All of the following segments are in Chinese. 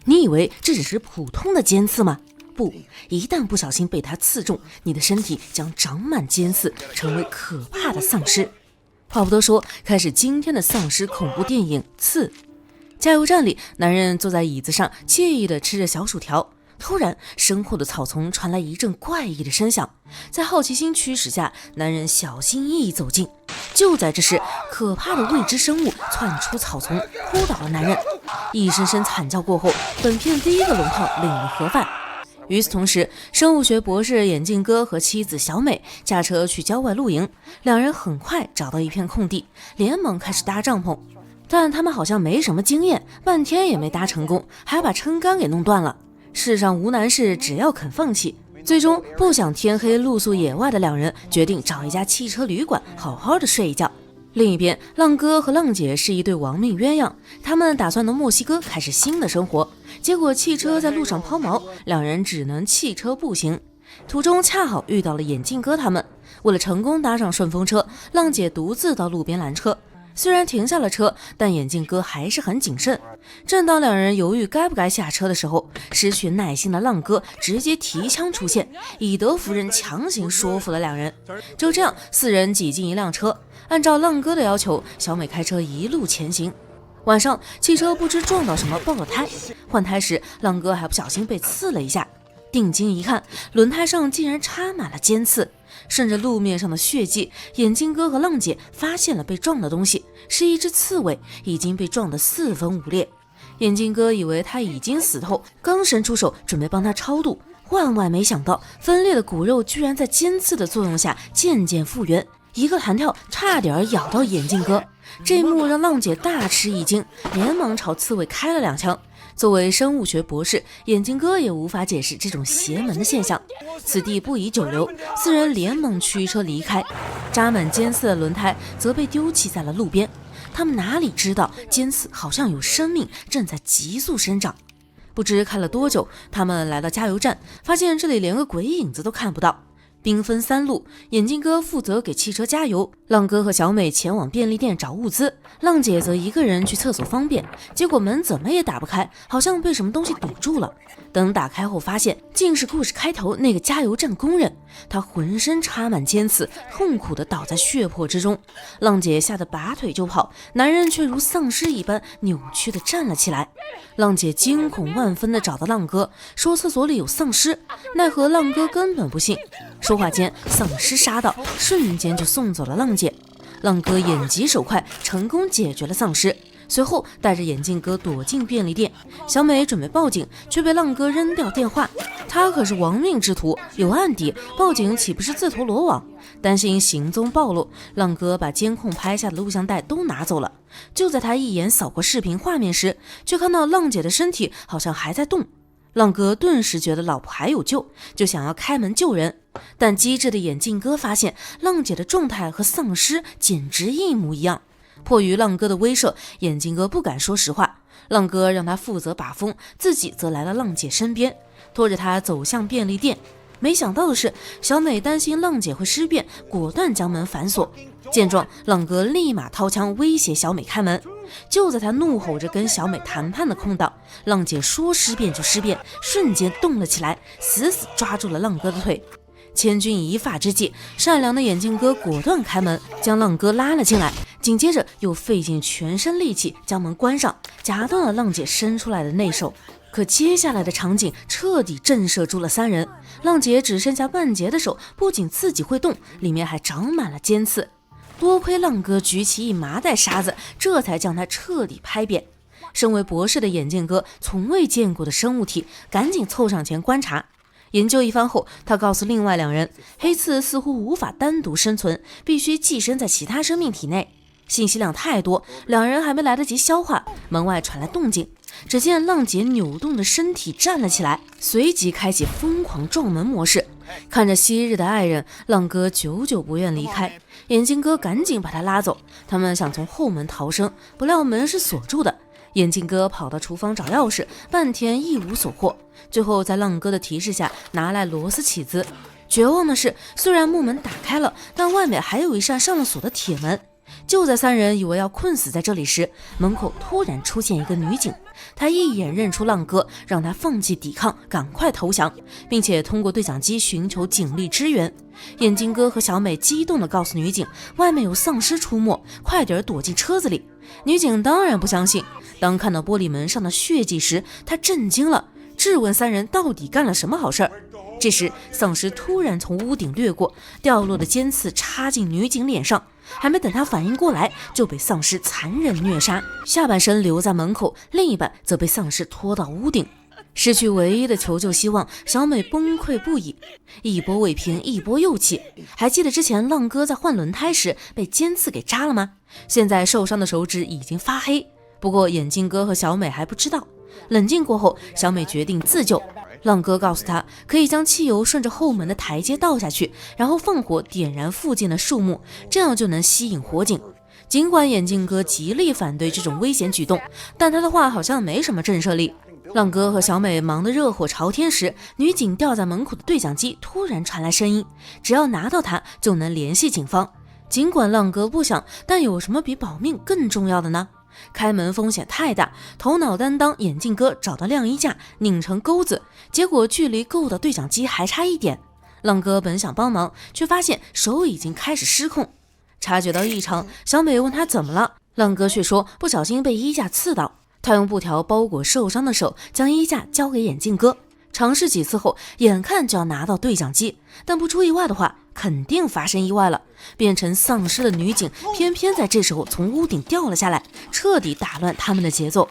你以为这只是普通的尖刺吗？不，一旦不小心被它刺中，你的身体将长满尖刺，成为可怕的丧尸。话不多说，开始今天的丧尸恐怖电影《刺》。加油站里，男人坐在椅子上，惬意地吃着小薯条。突然，身后的草丛传来一阵怪异的声响。在好奇心驱使下，男人小心翼翼走近。就在这时，可怕的未知生物窜出草丛，扑倒了男人。一声声惨叫过后，本片第一个龙套领了盒饭。与此同时，生物学博士眼镜哥和妻子小美驾车去郊外露营，两人很快找到一片空地，连忙开始搭帐篷。但他们好像没什么经验，半天也没搭成功，还把撑杆给弄断了。世上无难事，只要肯放弃。最终不想天黑露宿野外的两人决定找一家汽车旅馆好好的睡一觉。另一边，浪哥和浪姐是一对亡命鸳鸯，他们打算到墨西哥开始新的生活，结果汽车在路上抛锚，两人只能弃车步行。途中恰好遇到了眼镜哥他们，为了成功搭上顺风车，浪姐独自到路边拦车。虽然停下了车，但眼镜哥还是很谨慎。正当两人犹豫该不该下车的时候，失去耐心的浪哥直接提枪出现，以德服人，强行说服了两人。就这样，四人挤进一辆车，按照浪哥的要求，小美开车一路前行。晚上，汽车不知撞到什么爆了胎，换胎时浪哥还不小心被刺了一下。定睛一看，轮胎上竟然插满了尖刺。顺着路面上的血迹，眼镜哥和浪姐发现了被撞的东西，是一只刺猬，已经被撞得四分五裂。眼镜哥以为他已经死透，刚伸出手准备帮他超度，万万没想到分裂的骨肉居然在尖刺的作用下渐渐复原，一个弹跳差点咬到眼镜哥。这一幕让浪姐大吃一惊，连忙朝刺猬开了两枪。作为生物学博士，眼镜哥也无法解释这种邪门的现象。此地不宜久留，四人连忙驱车离开。扎满尖刺的轮胎则被丢弃在了路边。他们哪里知道尖刺好像有生命，正在急速生长。不知开了多久，他们来到加油站，发现这里连个鬼影子都看不到。兵分三路，眼镜哥负责给汽车加油，浪哥和小美前往便利店找物资，浪姐则一个人去厕所方便，结果门怎么也打不开，好像被什么东西堵住了。等打开后发现，竟是故事开头那个加油站工人，他浑身插满尖刺，痛苦地倒在血泊之中。浪姐吓得拔腿就跑，男人却如丧尸一般扭曲地站了起来。浪姐惊恐万分地找到浪哥，说厕所里有丧尸，奈何浪哥根本不信。说话间，丧尸杀到，瞬间就送走了浪姐。浪哥眼疾手快，成功解决了丧尸，随后带着眼镜哥躲进便利店。小美准备报警，却被浪哥扔掉电话。他可是亡命之徒，有案底，报警岂不是自投罗网？担心行踪暴露，浪哥把监控拍下的录像带都拿走了。就在他一眼扫过视频画面时，却看到浪姐的身体好像还在动。浪哥顿时觉得老婆还有救，就想要开门救人。但机智的眼镜哥发现浪姐的状态和丧尸简直一模一样。迫于浪哥的威慑，眼镜哥不敢说实话。浪哥让他负责把风，自己则来到浪姐身边，拖着她走向便利店。没想到的是，小美担心浪姐会尸变，果断将门反锁。见状，浪哥立马掏枪威胁小美开门。就在他怒吼着跟小美谈判的空档，浪姐说尸变就尸变，瞬间动了起来，死死抓住了浪哥的腿。千钧一发之际，善良的眼镜哥果断开门，将浪哥拉了进来，紧接着又费尽全身力气将门关上，夹断了浪姐伸出来的内手。可接下来的场景彻底震慑住了三人，浪姐只剩下半截的手，不仅自己会动，里面还长满了尖刺。多亏浪哥举起一麻袋沙子，这才将他彻底拍扁。身为博士的眼镜哥从未见过的生物体，赶紧凑上前观察。研究一番后，他告诉另外两人，黑刺似乎无法单独生存，必须寄生在其他生命体内。信息量太多，两人还没来得及消化，门外传来动静。只见浪姐扭动的身体站了起来，随即开启疯狂撞门模式。看着昔日的爱人，浪哥久久不愿离开，眼镜哥赶紧把他拉走。他们想从后门逃生，不料门是锁住的。眼镜哥跑到厨房找钥匙，半天一无所获，最后在浪哥的提示下拿来螺丝起子。绝望的是，虽然木门打开了，但外面还有一扇上了锁的铁门。就在三人以为要困死在这里时，门口突然出现一个女警，她一眼认出浪哥，让他放弃抵抗，赶快投降，并且通过对讲机寻求警力支援。眼镜哥和小美激动地告诉女警，外面有丧尸出没，快点躲进车子里。女警当然不相信，当看到玻璃门上的血迹时，她震惊了，质问三人到底干了什么好事儿。这时丧尸突然从屋顶掠过，掉落的尖刺插进女警脸上，还没等她反应过来，就被丧尸残忍虐杀，下半身留在门口，另一半则被丧尸拖到屋顶。失去唯一的求救希望，小美崩溃不已，一波未平一波又起。还记得之前浪哥在换轮胎时被尖刺给扎了吗？现在受伤的手指已经发黑，不过眼镜哥和小美还不知道。冷静过后，小美决定自救。浪哥告诉她，可以将汽油顺着后门的台阶倒下去，然后放火点燃附近的树木，这样就能吸引火警。尽管眼镜哥极力反对这种危险举动，但他的话好像没什么震慑力。浪哥和小美忙得热火朝天时，女警吊在门口的对讲机突然传来声音，只要拿到它就能联系警方。尽管浪哥不想，但有什么比保命更重要的呢？开门风险太大，头脑担当眼镜哥找到晾衣架拧成钩子，结果距离够到对讲机还差一点。浪哥本想帮忙，却发现手已经开始失控。察觉到异常，小美问他怎么了，浪哥却说不小心被衣架刺到。他用布条包裹受伤的手，将衣架交给眼镜哥。尝试几次后，眼看就要拿到对讲机，但不出意外的话，肯定发生意外了。变成丧尸的女警偏偏在这时候从屋顶掉了下来，彻底打乱他们的节奏。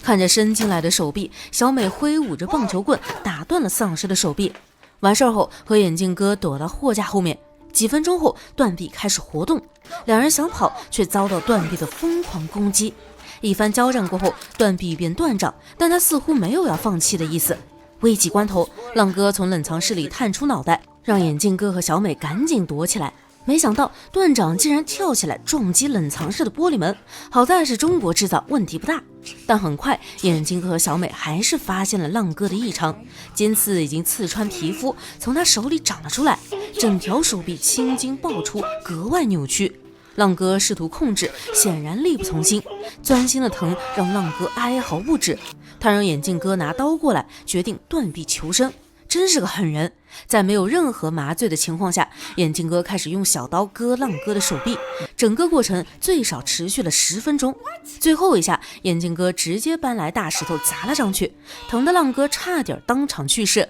看着伸进来的手臂，小美挥舞着棒球棍打断了丧尸的手臂。完事后，和眼镜哥躲到货架后面。几分钟后，断臂开始活动，两人想跑，却遭到断臂的疯狂攻击。一番交战过后，断臂便断掌，但他似乎没有要放弃的意思。危急关头，浪哥从冷藏室里探出脑袋，让眼镜哥和小美赶紧躲起来。没想到断掌竟然跳起来撞击冷藏室的玻璃门，好在是中国制造，问题不大。但很快，眼镜哥和小美还是发现了浪哥的异常，尖刺已经刺穿皮肤，从他手里长了出来，整条手臂青筋爆出，格外扭曲。浪哥试图控制，显然力不从心，钻心的疼让浪哥哀嚎不止。他让眼镜哥拿刀过来，决定断臂求生。真是个狠人，在没有任何麻醉的情况下，眼镜哥开始用小刀割浪哥的手臂，整个过程最少持续了10分钟。最后一下，眼镜哥直接搬来大石头砸了上去，疼的浪哥差点当场去世。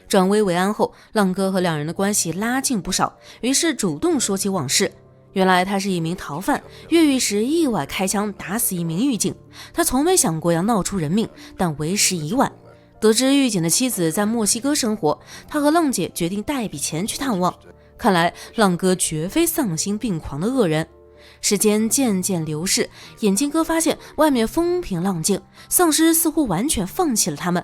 转危为安后，浪哥和两人的关系拉近不少，于是主动说起往事。原来他是一名逃犯，越狱时意外开枪打死一名狱警，他从没想过要闹出人命，但为时已晚。得知狱警的妻子在墨西哥生活，他和浪姐决定带一笔钱去探望。看来浪哥绝非丧心病狂的恶人。时间渐渐流逝，眼镜哥发现外面风平浪静，丧尸似乎完全放弃了他们。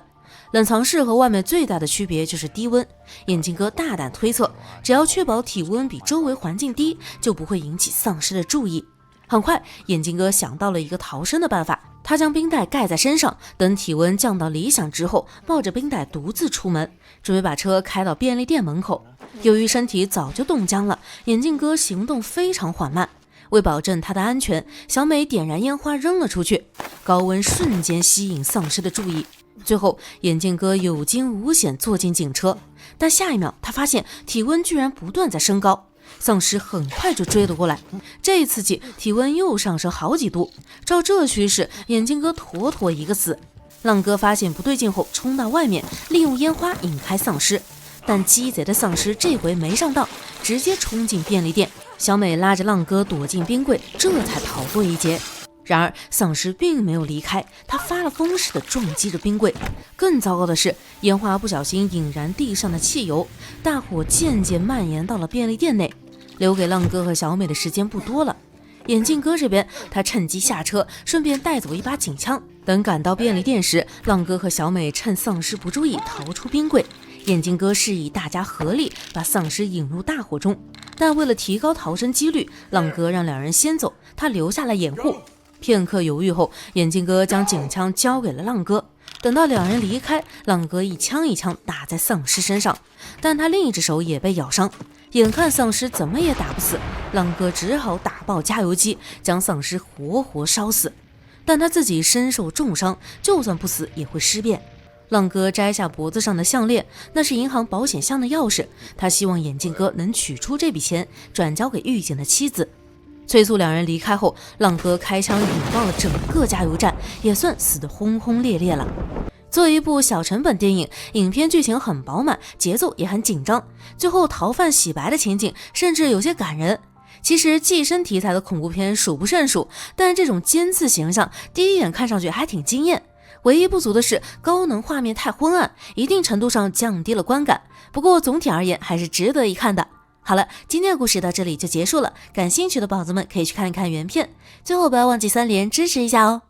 冷藏室和外面最大的区别就是低温，眼镜哥大胆推测，只要确保体温比周围环境低，就不会引起丧尸的注意。很快，眼镜哥想到了一个逃生的办法，他将冰袋盖在身上，等体温降到理想之后，抱着冰袋独自出门，准备把车开到便利店门口。由于身体早就冻僵了，眼镜哥行动非常缓慢。为保证他的安全，小美点燃烟花扔了出去，高温瞬间吸引丧尸的注意。最后，眼镜哥有惊无险坐进警车，但下一秒他发现体温居然不断在升高，丧尸很快就追了过来。这一刺激，体温又上升好几度，照这趋势，眼镜哥妥妥一个死。浪哥发现不对劲后，冲到外面，利用烟花引开丧尸，但鸡贼的丧尸这回没上当，直接冲进便利店。小美拉着浪哥躲进冰柜，这才逃过一劫。然而丧尸并没有离开，他发了疯似的撞击着冰柜。更糟糕的是，烟花不小心引燃地上的汽油，大火渐渐蔓延到了便利店内。留给浪哥和小美的时间不多了。眼镜哥这边，他趁机下车，顺便带走一把警枪。等赶到便利店时，浪哥和小美趁丧尸不注意逃出冰柜。眼镜哥示意大家合力把丧尸引入大火中，但为了提高逃生几率，浪哥让两人先走，他留下来掩护。片刻犹豫后，眼镜哥将警枪交给了浪哥。等到两人离开，浪哥一枪一枪打在丧尸身上，但他另一只手也被咬伤。眼看丧尸怎么也打不死，浪哥只好打爆加油机，将丧尸活活烧死。但他自己身受重伤，就算不死也会尸变。浪哥摘下脖子上的项链，那是银行保险箱的钥匙，他希望眼镜哥能取出这笔钱，转交给狱警的妻子。催促两人离开后，浪哥开枪引爆了整个加油站，也算死得轰轰烈烈了。作为一部小成本电影，影片剧情很饱满，节奏也很紧张，最后逃犯洗白的情景甚至有些感人。其实寄生题材的恐怖片数不胜数，但这种尖刺形象第一眼看上去还挺惊艳。唯一不足的是高能画面太昏暗，一定程度上降低了观感，不过总体而言还是值得一看的。好了，今天的故事到这里就结束了，感兴趣的宝子们可以去看一看原片，最后不要忘记3连支持一下哦。